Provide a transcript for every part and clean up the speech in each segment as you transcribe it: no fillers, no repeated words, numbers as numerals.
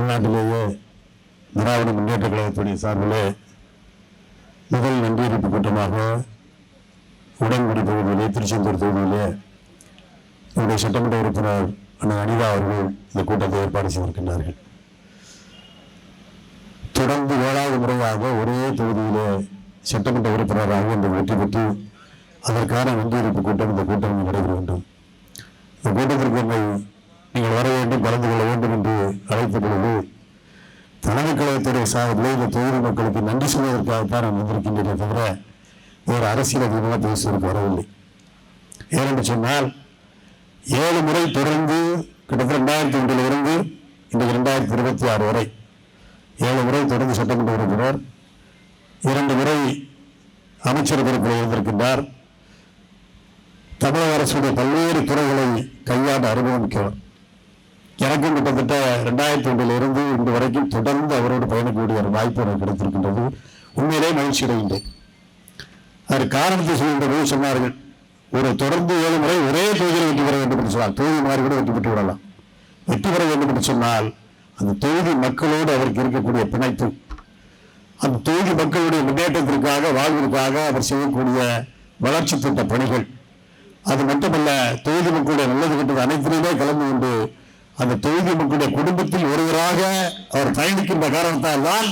தமிழ்நாட்டிலேயே திராவிட முன்னேற்ற கழகத்துடைய சார்பிலே முதல் நன்றியறிப்பு கூட்டமாக உடன்குடி பகுதியிலே திருச்செந்தூர் தொகுதியிலே என்னுடைய சட்டமன்ற உறுப்பினர் அண்ணன் அனிதா அவர்கள் இந்த கூட்டத்தை ஏற்பாடு செய்திருக்கின்றார்கள். தொடர்ந்து 7வது முறையாக ஒரே தொகுதியிலே சட்டமன்ற உறுப்பினராக இந்த வெற்றி பெற்று அதற்கான நன்றியறிப்பு கூட்டம் இந்த கூட்டம் நடைபெற வேண்டும். இந்த கூட்டத்திற்கு என்னை நீங்கள் வர வேண்டும், கலந்து கொள்ள வேண்டும் என்று அழைத்த பொழுது தலைமைக் கழகத்துடைய சார்பிலே இந்த தொகுதி மக்களுக்கு நன்றி சொல்வதற்காகத்தான் நான் வந்திருக்கின்றேனே தவிர ஒரு அரசியல் அதிகமாக பேசுவதற்கு வரவில்லை. ஏனென்று சொன்னால் 7 முறை தொடர்ந்து கிட்டத்தட்ட 2001 இருந்து இன்றைக்கு 2026 வரை 7 முறை தொடர்ந்து சட்டமன்ற உறுப்பினர், 2 முறை அமைச்சர் பொறுப்பில் இருந்திருக்கின்றார். தமிழக அரசுடைய பல்வேறு துறைகளை கையாண்ட அனுபவம் மிக்கவர். எனக்கும் கிட்டத்தட்ட 2001 இருந்து இன்று வரைக்கும் தொடர்ந்து அவரோடு பயணிக்கக்கூடிய ஒரு வாய்ப்பு எனக்கு கிடைத்திருக்கின்றது. உண்மையிலே மகிழ்ச்சி அடைகின்றேன். அதற்கு காரணத்தை சொல்கின்ற போது சொன்னார்கள், ஒரு தொடர்ந்து 7 முறை ஒரே தொகுதியில் வெற்றி பெற வேண்டும் என்று சொன்னால் தொகுதி மாறி கூட வெற்றி பெற்று விடலாம். வெற்றி பெற வேண்டும் என்று சொன்னால் அந்த தொகுதி மக்களோடு அவருக்கு இருக்கக்கூடிய பிணைப்பு, அந்த தொகுதி மக்களுடைய முன்னேற்றத்திற்காக வாழ்விற்காக அவர் செய்யக்கூடிய வளர்ச்சி திட்ட பணிகள், அது மட்டுமல்ல தொகுதி மக்களுடைய நல்லது கெட்டது அனைத்திலுமே கலந்து கொண்டு அந்த தொகுதி மக்களுடைய குடும்பத்தில் ஒருவராக அவர் பயணிக்கின்ற காரணத்தால் தான்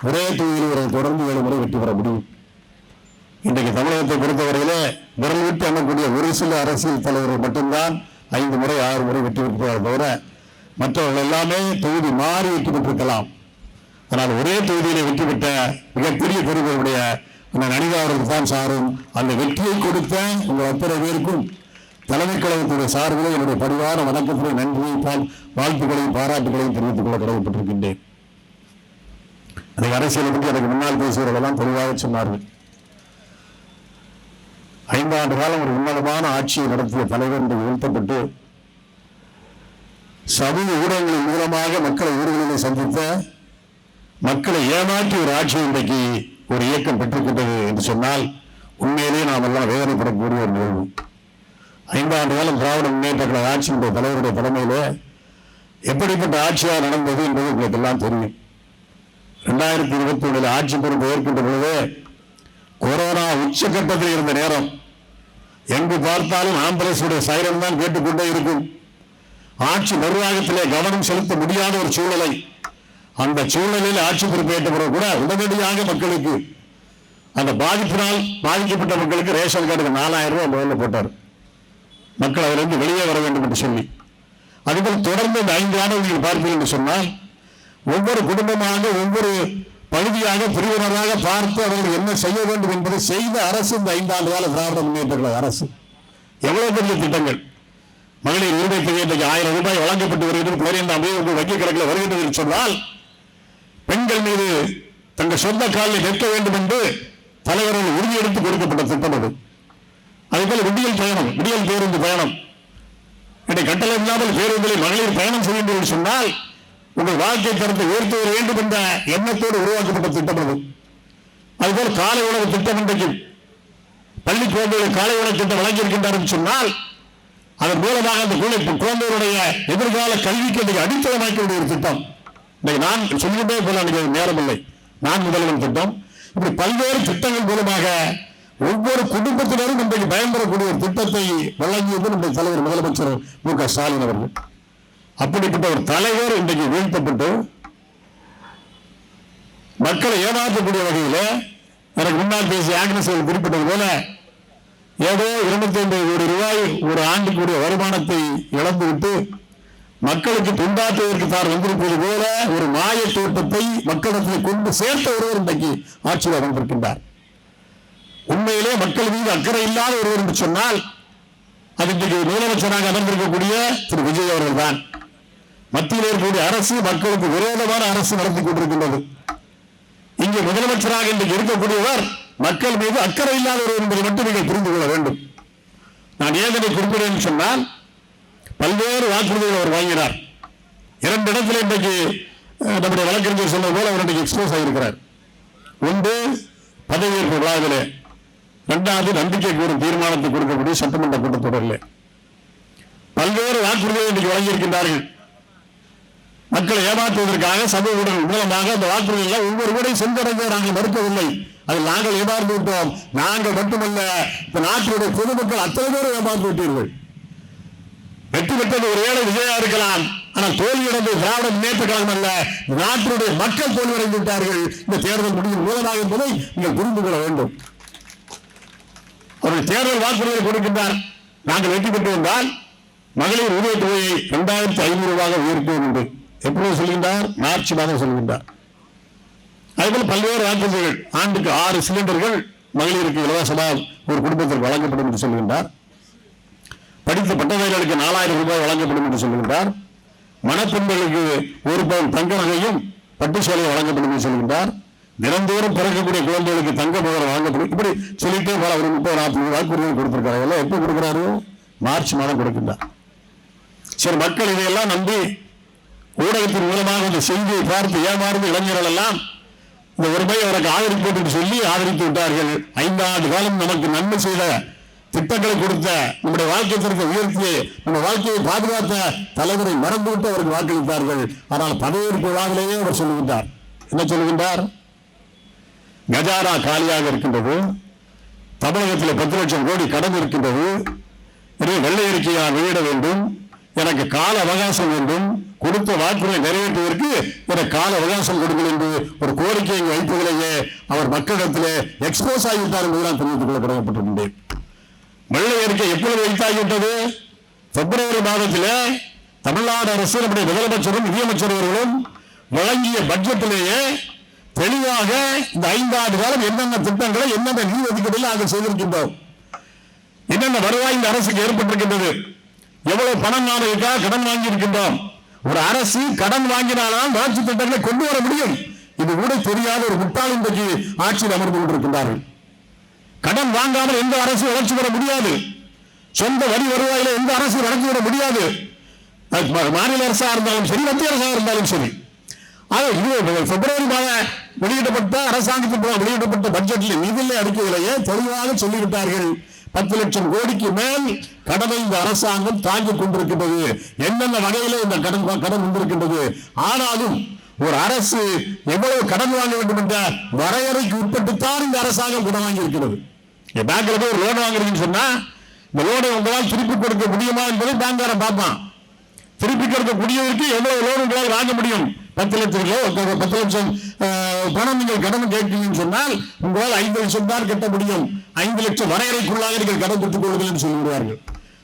ஒரே தொகுதியில் தொடர்ந்து 7 முறை வெற்றி பெற முடியும். இன்றைக்கு தமிழகத்தை பொறுத்தவரையிலே விரல் விட்டு எண்ணக்கூடிய ஒரு சில அரசியல் தலைவர்கள் மட்டும்தான் 5 முறை 6 முறை வெற்றி பெற்றிருக்கிறார் தவிர மற்றவர்கள் எல்லாமே தொகுதி மாறி வெற்றி பெற்றிருக்கலாம். ஆனால் ஒரே தொகுதியிலே வெற்றி பெற்ற மிகப்பெரிய பெருமையுடைய அனிதா அவர்களுக்கு தான் சாரும். அந்த வெற்றியை கொடுத்த உங்கள் அத்தனை பேருக்கும் தலைமைக் கழகத்துடைய சார்பிலே என்னுடைய பரிவார வணக்கத்திலே நன்றியை வாழ்த்துக்களையும் பாராட்டுகளையும் தெரிவித்துக் கொள்ள கடமைப்பட்டிருக்கின்றேன். எனக்கு அரசியலை பற்றி எனக்கு முன்னால் பேசுகிறவர்களெல்லாம் தெளிவாக சொன்னார்கள். 5 ஆண்டு காலம் ஒரு உன்னதமான ஆட்சியை நடத்திய தலைவர் என்று வீழ்த்தப்பட்டு சமூக ஊடகங்களின் மூலமாக மக்களை ஊர்களிலே சந்தித்த மக்களை ஏமாற்றி ஒரு ஆட்சி இன்றைக்கு ஒரு இயக்கம் பெற்றுக்கொண்டது என்று சொன்னால் உண்மையிலேயே நாம் எல்லாம் வேதனைப்படக்கூடிய ஒரு நிகழ்வு. 5 ஆண்டு காலம் திராவிட முன்னேற்ற கழக ஆட்சியினுடைய தலைவருடைய தலைமையிலே எப்படிப்பட்ட ஆட்சியாக நடந்தது என்பது உங்களுக்கு எல்லாம் தெரியும். 2021 ஆட்சி பொறுப்பு ஏற்கின்ற பொழுது கொரோனா உச்சகட்டத்தில் இருந்த நேரம், எங்கு பார்த்தாலும் ஆம்புலன்ஸுடைய சைரன் தான் கேட்டுக்கொண்டே இருக்கும். ஆட்சி நிர்வாகத்திலே கவனம் செலுத்த முடியாத ஒரு சூழ்நிலை. அந்த சூழ்நிலையில் ஆட்சி பொறுப்பேற்ற பிறகு கூட உடனடியாக மக்களுக்கு அந்த பாதிப்பினால் பாதிக்கப்பட்ட மக்களுக்கு ரேஷன் கார்டுக்கு 4000 ரூபாய் முதல்ல போட்டார். மக்கள் அதிலிருந்து வெளியே வர வேண்டும் என்று சொல்லி, அதுபோல் தொடர்ந்து இந்த 5 ஆண்டுகள் பார்ப்பீர்கள் என்று சொன்னால் ஒவ்வொரு குடும்பமாக ஒவ்வொரு பகுதியாக பிரிவினராக பார்த்து அவர்கள் என்ன செய்ய வேண்டும் என்பதை செய்த அரசு இந்த 5 ஆண்டு கால திராவிட முன்னேற்ற கழக அரசு. எவ்வளவு பெரிய திட்டங்கள்! மகளிர் உரிமை தொகை 1000 ரூபாய் வழங்கப்பட்டு வருகிறது. 15 வங்கி கணக்கில் வருகிறது என்று சொன்னால் பெண்கள் மீது தங்கள் சொந்த காலில் நிற்க வேண்டும் என்று தலைவர்கள் உறுதியெடுத்து கொடுக்கப்பட்ட திட்டம் அது. அதேபோல விடியல் பயணம், விடியல் பேருந்து பயணம், கட்டளை இல்லாமல் பேருந்தில் மகளிர் பயணம் செய்ய வேண்டும் என்று சொன்னால் உங்கள் வாழ்க்கை தரத்தை உயர்த்த வேண்டும் என்ற எண்ணத்தோடு உருவாக்கப்பட்ட திட்டம் அது. அதுபோல் காலை உணவு திட்டம், இன்றைக்கு பள்ளி குழந்தைகள் காலை உணவு திட்டம் வழங்கியிருக்கின்றார் என்று சொன்னால் அதன் மூலமாக அந்த குழந்தைகளுடைய எதிர்கால கல்விக்கு அடித்தளமாக்கக்கூடிய ஒரு திட்டம். நான் சொல்லிக்கிட்டே போல நேரம் இல்லை. நான் முதல்வன் திட்டம், இப்படி பல்வேறு திட்டங்கள் மூலமாக ஒவ்வொரு குடும்பத்தினரும் இன்றைக்கு பயன்பெறக்கூடிய ஒரு திட்டத்தை வழங்கியது நம்முடைய தலைவர் முதலமைச்சர் மு.க. ஸ்டாலின் அவர்கள். அப்படிப்பட்ட ஒரு தலைவர் இன்றைக்கு வீழ்த்தப்பட்டு மக்களை ஏமாற்றக்கூடிய வகையில் எனக்கு முன்னால் பேசிய ஆக்னஸ் குறிப்பிட்டது போல ஏதோ 25 கோடி ரூபாய் ஒரு ஆண்டுக்குரிய வருமானத்தை இழந்துவிட்டு மக்களுக்கு துண்டாற்றுவதற்கு தான் வந்திருப்பது போல ஒரு மாய தோட்டத்தை மக்களிடத்தில் கொண்டு சேர்த்த ஒருவர் இன்றைக்கு ஆட்சியில் அமர்ந்திருக்கின்றார். உண்மையிலே மக்கள் மீது அக்கறை இல்லாத ஒருவர் என்று சொன்னால் அது இன்றைக்கு முதலமைச்சராக அமர்ந்திருக்கக்கூடிய திரு விஜய் அவர்கள் தான். மத்தியில் இருக்கக்கூடிய அரசு மக்களுக்கு விரோதமான அரசு நடத்தி கொண்டிருக்கின்றது. இங்கே முதலமைச்சராக இன்றைக்கு இருக்கக்கூடியவர் மக்கள் மீது அக்கறை இல்லாத ஒருவர் என்பதை மட்டும் நீங்கள் புரிந்து கொள்ள வேண்டும். நான் ஏதனை குறிப்பிடுவேன் சொன்னால் பல்வேறு வாக்குறுதிகள் அவர் வாங்கினார். 2 இடத்துல இன்றைக்கு நம்முடைய வழக்கறிஞர் சொன்னது போல அவர் இன்றைக்கு எக்ஸ்போஸ் ஆகியிருக்கிறார். ஒன்று பதவியேற்பு விழாவிலே, 2வது நம்பிக்கை கூறும் தீர்மானத்தை கொடுக்கக்கூடிய சட்டமன்ற கூட்டத்தொடரில் பல்வேறு வாக்குறுதிகளை இன்றைக்கு வழங்கியிருக்கின்றார்கள். மக்களை ஏமாற்றுவதற்காக சமூக ஊடகங்கள் மூலமாக அந்த வாக்குறுதிகள் ஒவ்வொரு கூட சென்றடைந்த நாங்கள் மறுக்கவில்லை. அதில் நாங்கள் ஏமாந்து விட்டோம். நாங்கள் மட்டுமல்ல, இந்த நாட்டினுடைய பொதுமக்கள் அத்தனை பேரும் ஏமாந்து விட்டீர்கள். வெற்றி பெற்றது ஒரு ஏழை விஜயா இருக்கலாம், ஆனால் தோல்வியடைந்து திராவிட முன்னேற்ற கழகம் அல்ல, நாட்டினுடைய மக்கள் தோல்வியடைந்து விட்டார்கள் இந்த தேர்தல் முடிவின் மூலமாக என்பதை நீங்கள் புரிந்து கொள்ள வேண்டும். அவர்கள் தேர்தல் வாக்குறுதிகளை கொடுக்கின்றார். நாங்கள் வெற்றி பெற்று வந்தால் மகளிர் உதவி தொகையை 2500 ரூபாய் உயர்த்துவோம் என்று எப்பொழுது சொல்கின்றார்? மார்ச் மாதம் சொல்கின்றார். அதேபோல் பல்வேறு வாக்குறுதிகள், ஆண்டுக்கு 6 சிலிண்டர்கள் மகளிருக்கு இலவசமாக ஒரு குடும்பத்திற்கு வழங்கப்படும் என்று சொல்கின்றார். படித்த பட்டதாரிகளுக்கு 4000 ரூபாய் வழங்கப்படும் என்று சொல்கின்றார். மணப்பெண்களுக்கு 1 பவுன் தங்க நகையும் பட்டு சேலை வழங்கப்படும் என்று சொல்கின்றார். தினந்தோறும் பிறக்கக்கூடிய குழந்தைகளுக்கு தங்க மோதிரம் வழங்கப்படும். இப்படி சொல்லிட்டே பல ஒரு 30-40 வாக்குறுதிகள் கொடுத்திருக்கிறார்கள். எப்போ கொடுக்கிறாரு? மார்ச் மாதம் கொடுக்கின்றார். சரி, மக்கள் இதையெல்லாம் நம்பி ஊடகத்தின் மூலமாக இந்த செய்தியை பார்த்து ஏமாறும் இளைஞர்கள் எல்லாம் இந்த ஒருமை அவருக்கு ஆதரிப்போம் சொல்லி ஆதரித்து விட்டார்கள். 5 ஆண்டு காலம் நமக்கு நன்மை செய்த, திட்டங்களை கொடுத்த, நம்முடைய வாழ்க்கை தரத்தை உயர்த்திய, நம்ம வாழ்க்கையை பாதுகாத்த தலைவரை மறந்துவிட்டு அவருக்கு வாக்களித்தார்கள். ஆனால் பதவியேற்பு விழாவிலேயே அவர் சொல்லுகின்றார். என்ன சொல்லுகின்றார்? கஜாரா காலியாக இருக்கின்றது, தமிழகத்தில் 10 லட்சம் கோடி கடன் இருக்கின்றது, வெள்ளை அறிக்கையா வெளியிட வேண்டும், எனக்கு கால அவகாசம் வேண்டும், கொடுத்த வாக்குறுதியை நிறைவேற்றுவதற்கு எனக்கு கால அவகாசம் கொடுங்கள் என்று ஒரு கோரிக்கையை வைப்பதிலேயே அவர் மக்களிடத்திலே எக்ஸ்போஸ் ஆகிவிட்டார் என்பதுதான் தெரிவித்துக் கொள்ள கடமைப்பட்டிருக்கின்றேன். வெள்ளை அறிக்கை எப்பொழுது வைத்தாகிவிட்டது? பிப்ரவரி மாதத்திலே தமிழ்நாடு அரசு நம்முடைய முதலமைச்சரும் நிதியமைச்சர் அவர்களும் வழங்கிய பட்ஜெட்டிலேயே தெளிவாக இந்த 5 ஆண்டு காலம் என்னென்ன திட்டங்களை என்னென்ன நிதி ஒதுக்கீடுகள் நாங்கள் செய்திருக்கின்றோம், என்னென்ன வருவாய் இந்த அரசுக்கு ஏற்பட்டிருக்கின்றது, எவ்வளவு பணம் நாம் இதற்காக கடன் வாங்கி இருக்கின்றோம். ஒரு அரசு கடன் வாங்கினால்தான் வளர்ச்சி திட்டங்களை கொண்டு வர முடியும். இது கூட தெரியாத ஒரு முட்டாள் இன்றைக்கு ஆட்சியில் அமர்ந்து கொண்டிருக்கின்றார்கள். கடன் வாங்காமல் எந்த அரசு வளர்ச்சி பெற முடியாது. சொந்த வரி வருவாயில எந்த அரசு வளர்ச்சி பெற முடியாது. மாநில அரசா இருந்தாலும் சரி, மத்திய அரசாக இருந்தாலும் சரி. பிப்ரவரி மாதம் வெளியிடப்பட்ட அரசாங்கத்தின் வெளியிடப்பட்ட பட்ஜெட்டில் நிதிநிலை அறிக்கையிலேயே தெளிவாக சொல்லிவிட்டார்கள். 10 லட்சம் கோடிக்கு மேல் கடனை இந்த அரசாங்கம் தாங்கிக் கொண்டிருக்கின்றது. என்னென்ன வகையில இந்த கடன் வந்திருக்கின்றது. ஆனாலும் ஒரு அரசு எவ்வளவு கடன் வாங்க வேண்டும் என்ற வரையறைக்கு உட்பட்டுத்தான் இந்த அரசாங்கம் கடன் வாங்கி இருக்கிறது. பேங்க்ல போய் ஒரு லோன் வாங்குறீங்கன்னு சொன்னா இந்த லோனை உங்களால் திருப்பி கொடுக்க முடியுமா என்பதை பேங்காரன் பார்ப்பான். திருப்பி கொடுக்கக்கூடியவருக்கு எவ்வளவு லோன் உங்களால் வாங்க முடியும்? 10 லட்சம் பணம் நீங்கள் கடன் கேட்கிறீங்கன்னு சொன்னால் உங்களால் 5 லட்சம் தான் கட்ட முடியும். 5 லட்சம் வரையறைக்குள்ளாக நீங்கள் கடன் பெற்றுக் கொள்ளுங்கள் என்று சொல்லுகிறார்கள்.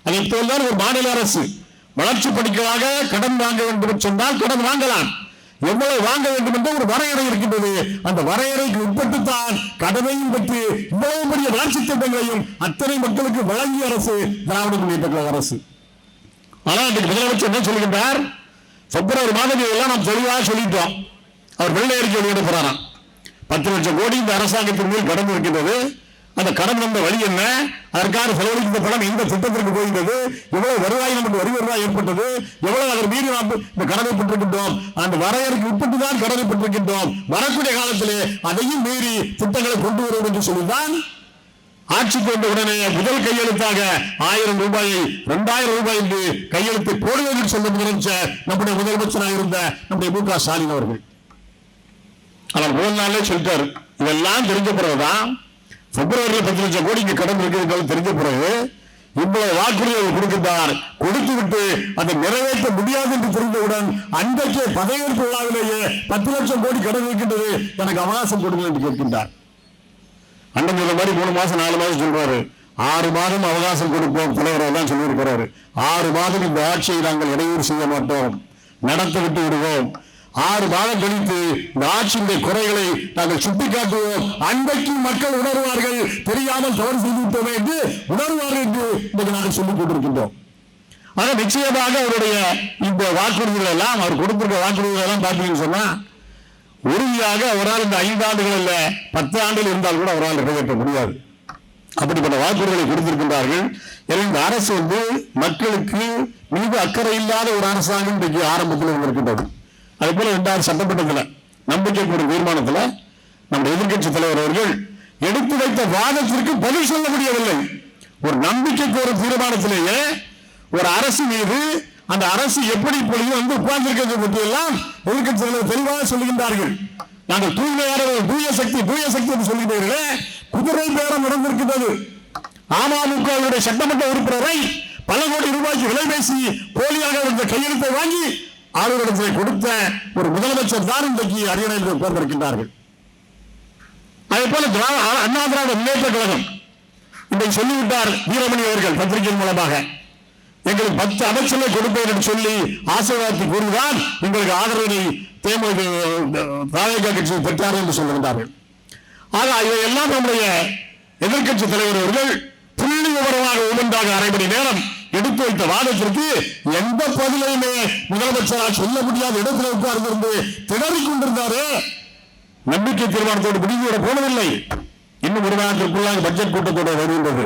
அதை போல்தான் ஒரு மாநில அரசு வளர்ச்சி படிக்கலாக கடன் வாங்க வேண்டும் என்று சொன்னால் கடன் வாங்கலாம். எவ்வளவு வாங்க வேண்டும் என்ற ஒரு வரையறை இருக்கின்றது. அந்த வரையறைக்கு உட்பட்டுத்தான் கடனையும் பெற்று இவ்வளவு பெரிய வளர்ச்சி திட்டங்களையும் அத்தனை மக்களுக்கு வழங்கிய அரசு திராவிட முன்னேற்ற கழக அரசு. ஆனால் இன்றைக்கு முதலமைச்சர் என்ன சொல்கின்றார்? பிப்ரவரி மாதம் எல்லாம் நாம் தெளிவாக சொல்லிட்டோம். அவர் வெள்ளை அறிக்கை வெளியிட போறாராம். 10 லட்சம் கோடி இந்த அரசாங்கத்தின் மேல் கடன் இருக்கின்றது. அந்த கடன் வந்த வழி என்ன, அதற்காக செலவழித்த பணம் எந்த திட்டத்திற்கு போகின்றது, எவ்வளவு வருவாய் நமக்கு வரி வருவாய் ஏற்பட்டது, எவ்வளவு அதன் மீறி நாம் இந்த கடனை பெற்றிருக்கின்றோம், அந்த வரையறைக்கு உட்பட்டுதான் கடனை பெற்றிருக்கின்றோம். வரக்கூடிய காலத்திலே அதையும் மீறி திட்டங்களை கொண்டு வருவோம் என்று சொல்லிதான் ஆட்சிக்கு வந்த உடனே முதல் கையெழுத்தாக 1000 ரூபாயை 2000 ரூபாய் என்று கையெழுத்தை போடுவதற்கு சொல்ல முதலமைச்சர் நம்முடைய முதலமைச்சராக இருந்த நம்முடைய மு க ஸ்டாலின் அவர்கள். ஆனால் முதல் நாளே சொல்லிட்டார். இதெல்லாம் தெரிஞ்ச பிறகுதான் பிப்ரவரியில் 10 லட்சம் கோடி இங்கு கடன் இருக்கிறது தெரிஞ்ச பிறகு இவ்வளவு வாக்குறுதிகள் கொடுக்கின்றார். கொடுத்து விட்டு அதை நிறைவேற்ற முடியாது என்று தெரிந்தவுடன் அன்றைக்கு பதவியேற்பு விழாவிலேயே 10 லட்சம் கோடி கடன் இருக்கின்றது, எனக்கு அவகாசம் கொடுங்கள் என்று கேட்கின்றார். அன்றைக்கு இந்த மாதிரி 3 மாசம் 4 மாதம் சொல்றாரு. 6 மாதம் அவகாசம் கொடுப்போம் தலைவர்கள் தான் சொல்லியிருக்கிறாரு. 6 மாதம் இந்த ஆட்சியை நாங்கள் இடையூறு செய்ய மாட்டோம், நடத்த விட்டு விடுவோம். 6 மாதம் கழித்து இந்த ஆட்சியுடைய குறைகளை நாங்கள் சுட்டிக்காட்டுவோம். அன்றைக்கு மக்கள் உணர்வார்கள், தெரியாமல் தவறு செய்துவிட்டோமே என்று உணர்வார்கள் என்று இன்றைக்கு நாங்கள் சொல்லிக் கொண்டிருக்கின்றோம். ஆக நிச்சயமாக அவருடைய இந்த வாக்குறுதிகள் எல்லாம், அவர் கொடுத்திருக்க வாக்குறுதிகள் எல்லாம் பார்த்தீங்கன்னு சொன்னா உறுதியாக அவரால் இந்த 5 ஆண்டுகள் இல்ல 10 ஆண்டுகள் இருந்தால் கூட அவரால் நிறைவேற்ற முடியாது. அப்படிப்பட்ட வாக்குறுதிகளை கொடுத்திருக்கின்றார்கள். எனவே இந்த அரசு மக்களுக்கு மிக அக்கறை இல்லாத ஒரு அரசாங்கம் இன்றைக்கு ஆரம்பத்தில் இருக்கின்றது. அதே போல 2வது சட்டமன்றத்தில் நம்பிக்கை கூறும் தீர்மானத்தில் நம்முடைய எதிர்கட்சி தலைவர் அவர்கள் எடுத்து வைத்த வாதத்திற்கு பதில் சொல்ல முடியவில்லை. ஒரு நம்பிக்கை கோரும் தீர்மானத்திலேயே ஒரு அரசு மீது அந்த அரசு எப்படி இப்பொழுது வந்து உட்கார்ந்திருக்கிறது பற்றி எல்லாம் எதிர்க்கட்சி தலைவர் தெளிவாக சொல்லுகின்றார்கள். நாங்கள் தூய்மையானவர்கள், தூய சக்தி என்று சொல்லுகிறீர்களே, குதிரை பேரம் நடந்திருக்கிறது. அமமுகவுடைய சட்டமன்ற உறுப்பினரை பல கோடி ரூபாய்க்கு விலை பேசி போலியாக இருந்த கையெழுத்தை வாங்கி ஆளுநரிடத்தில் கொடுத்த ஒரு முதலமைச்சர் தான் இன்றைக்கு அரியணையில் உட்கார்ந்திருக்கின்றார்கள். அதே போல அண்ணா திராவிட முன்னேற்ற கழகம் இன்றைக்கு சொல்லிவிட்டார் வீரமணி அவர்கள் பத்திரிகையின் மூலமாக, எங்களுக்கு 10 அமைச்சர்களை கொடுப்பேன் என்று சொல்லி ஆசீர்வாதத்தை கூறிதான் எங்களுக்கு ஆதரவினை தாவேகா கட்சி பெற்றார் என்று சொல்லுகின்றார்கள். ஆக இதையெல்லாம் நம்முடைய எதிர்க்கட்சி தலைவர் அவர்கள் புள்ளி விவரமாக ஒவ்வொன்றாக அரை மணி நேரம் எடுத்து வைத்த வாதத்திற்கு எந்த பதிலையுமே முதலமைச்சரால் சொல்ல முடியாத இடத்தில் உட்கார்ந்திருந்து திணறிக் கொண்டிருந்தாரு. நம்பிக்கை தீர்மானத்தோடு முடிவுவிட போனதில்லை. இன்னும் ஒரு வாரத்திற்குள்ளாக பட்ஜெட் கூட்டத்தொடர் வருகின்றது.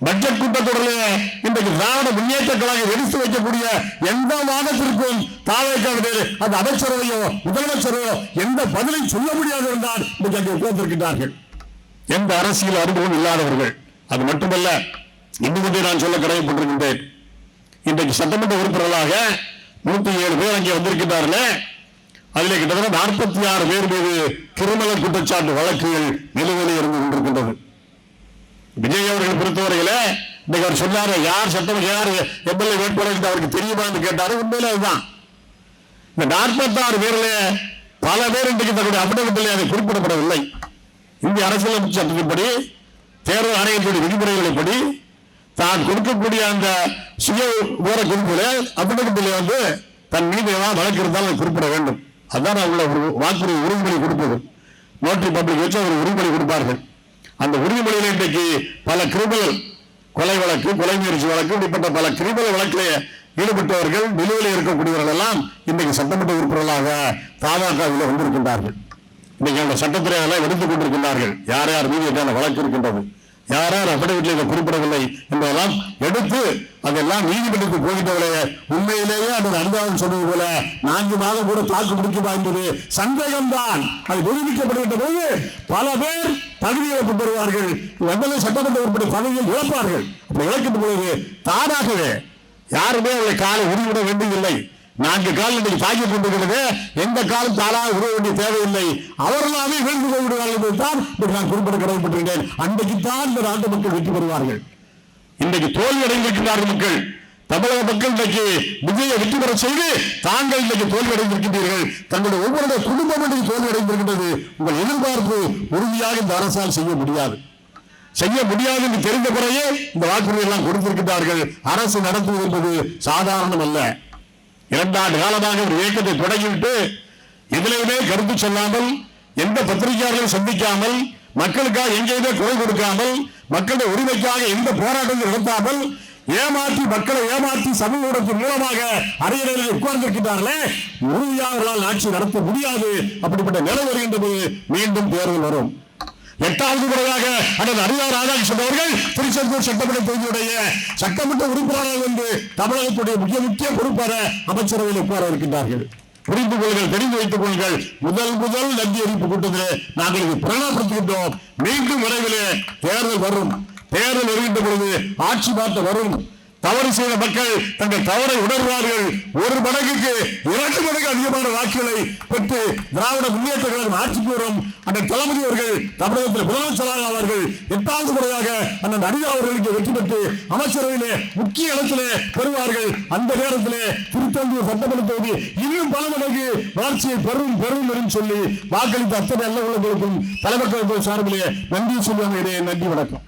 பட்ஜெட் கூட்டத்தொடரில் இன்றைக்கு திராவிட முன்னேற்ற கழகம் எடுத்து வைக்கக்கூடிய எந்த வாதத்திற்கும் தாவேக்காவிலே அந்த அமைச்சரவையோ முதலமைச்சரோ எந்த பதிலை சொல்ல முடியாது என்றால் இன்றைக்கு அங்கே உட்கார்ந்திருக்கிறார்கள். எந்த அரசியல் அனுபவம் இல்லாதவர்கள். அது மட்டுமல்ல, இன்னும் நான் சொல்ல கடமைப்பட்டிருக்கின்றேன். இன்றைக்கு சட்டமன்ற உறுப்பினர்களாக 107 பேர் அங்கே வந்திருக்கிறார்களே, அதில் கிட்டத்தட்ட 46 பேர் மீது கிரிமினல் குற்றச்சாட்டு வழக்குகள் நிலுவையில் இருந்து கொண்டிருக்கின்றது. விஜய் அவர்கள் பொறுத்தவரையில இன்னைக்கு அவர் சொன்னாரு, யார் சட்டம் யார் எம்எல்ஏ வேட்பாளர் அவருக்கு தெரியுமா என்று கேட்டாரு. உண்மையில அதுதான். இந்த 46 பேர்ல பல பேர் இன்றைக்கு தன்னுடைய அபிடவிட்டில் அதை குறிப்பிடப்படவில்லை. இந்திய அரசியலமைப்பு சட்டத்தின்படி, தேர்தல் ஆணையத்துடைய விதிமுறைகளின்படி தான் கொடுக்கக்கூடிய அந்த சுய விவர குறிப்பில அபிடவிட்டில் வந்து தன் மீது ஏதாவது வழக்கு இருந்தால் அதை குறிப்பிட வேண்டும். அதுதான் உள்ள ஒரு வாக்குறுதி உறுதிமொழி கொடுப்பது. நோட்டரி பப்ளிக் வச்சு அவர் உறுதிமொழி கொடுப்பார்கள். அந்த உறுதிமொழியில் இன்றைக்கு பல கிரிமினல் கொலை வழக்கு, கொலை முயற்சி வழக்கு, இப்படிப்பட்ட பல கிரிமினல் வழக்கில் ஈடுபட்டவர்கள், நிலுவையில் இருக்கக்கூடியவர்கள் எல்லாம் இன்றைக்கு சட்டமன்ற உறுப்பினர்களாக தாவேகாவில் வந்திருக்கின்றார்கள். இன்னைக்கு அந்த சட்டத்துறை எல்லாம் எடுத்துக் கொண்டிருக்கின்றார்கள். யார் யார் மீது என்ன வழக்கு இருக்கின்றது, யார் யார் அபிடவிட்டில் இதை குறிப்பிடவில்லை என்பதெல்லாம் எடுத்து அதெல்லாம் நீதிமன்றத்துக்கு போகின்றவர்களே. உண்மையிலேயே அந்த அனுதாபம் சொன்னது போல 4 மாதம் கூட தாக்கு முடிக்குமா என்பது சந்தேகம்தான். அது நிரூபிக்கப்படுகின்ற போது பல பேர் தகுதி இழப்பு பெறுவார்கள். எம்எல்ஏ சட்டமன்ற உறுப்பினர் பதவியை இழப்பார்கள். அப்படி இழக்கின்ற பொழுது தானாகவே யாருமே அவர்களை காலை உருவிட வேண்டியதில்லை. 4 கால் இன்றைக்கு தாக்கி கொண்டிருக்கிறது. எந்த காலம் தானாக உருவ வேண்டிய தேவையில்லை. அவர்களாவே வீழ்ந்து போய்விடுவார்கள் என்பதுதான் நான் குறிப்பிட கடமைப்பட்டிருந்தேன். அன்றைக்குத்தான் இந்த நாட்டு மக்கள் வெற்றி பெறுவார்கள். இன்றைக்கு தோல்வி அடைந்திருக்கிறார்கள் மக்கள். தமிழக மக்கள் இன்றைக்கு விஜயை வெற்றி பெற செய்து தாங்கள் இன்றைக்கு தோல்வி அடைந்திருக்கின்றீர்கள். தங்களுடைய ஒவ்வொருடைய குடும்பம் இன்றைக்கு தோல்வி அடைந்திருக்கின்றது. உங்கள் எதிர்பார்ப்பு உறுதியாக இந்த அரசால் செய்ய முடியாது என்று தெரிந்த பிறகு இந்த வாக்குறுதி எல்லாம் கொடுத்திருக்கிறார்கள். அரசு நடத்துவது என்பது சாதாரணம் அல்ல. 2 ஆண்டு காலமாக ஒரு இயக்கத்தை தொடங்கிவிட்டு எதிலையுமே கருத்து சொல்லாமல், எந்த பத்திரிகையாளர்களும் சந்திக்காமல், மக்களுக்காக எங்கேயுமே குரல் கொடுக்காமல், மக்களுடைய உரிமைக்காக எந்த போராட்டங்கள் நடத்தாமல் மக்களை ஏமாற்றி சமூக ஊடகத்தின் மூலமாக அரியணையில் உட்கார்ந்திருக்கிறார்களே, உறுதியாக ஆட்சி நடத்த முடியாது. அப்படிப்பட்ட நிலை வருகின்றது. மீண்டும் தேர்தல் வரும். 8வது முறையாக அண்ணன் அரியார் ராதாகிருஷ்ணன் அவர்கள் திருச்செந்தூர் சட்டமன்ற தொகுதியுடைய சட்டமன்ற உறுப்பினர்கள் என்று தமிழகத்துடைய முக்கிய பொறுப்பான அமைச்சரவையில் உட்கார இருக்கின்றார்கள். புரிந்து கொள்ளுங்கள், தெரிந்து வைத்துக் கொள்ளுங்கள். முதல் நன்றி அறிவிப்பு கூட்டத்தில் நாங்கள் இதை பிரணப்படுத்துகின்றோம். மீண்டும் விரைவிலே தேர்தல் வரும். தேர்தல் வருகின்ற பொழுது ஆட்சி மாற்ற வரும். தவறு செய்த மக்கள் தங்கள் தவறை உணர்வார்கள். 1 மடங்குக்கு 2 மடங்கு அதிகமான வாக்குகளை பெற்று திராவிட முன்னேற்ற கழகம் ஆட்சிக்கு வரும். அண்ணன் தளபதி அவர்கள் தமிழகத்தில் முதலமைச்சராக ஆவார்கள். 8வது முறையாக அண்ணன் அனிதா அவர்களுக்கு வெற்றி பெற்று அமைச்சரவையிலே முக்கிய இடத்திலே பெறுவார்கள். அந்த நேரத்திலே திருச்செந்தூர் சட்டமன்ற தொகுதி இன்னும் பல மடங்கு வளர்ச்சியை பெறும் என்று சொல்லி வாக்களித்த அத்தனை நல்ல உள்ளவர்களுக்கும் தலைவர் சார்பிலே நன்றி சொல்லுவாங்க. நன்றி, வணக்கம்.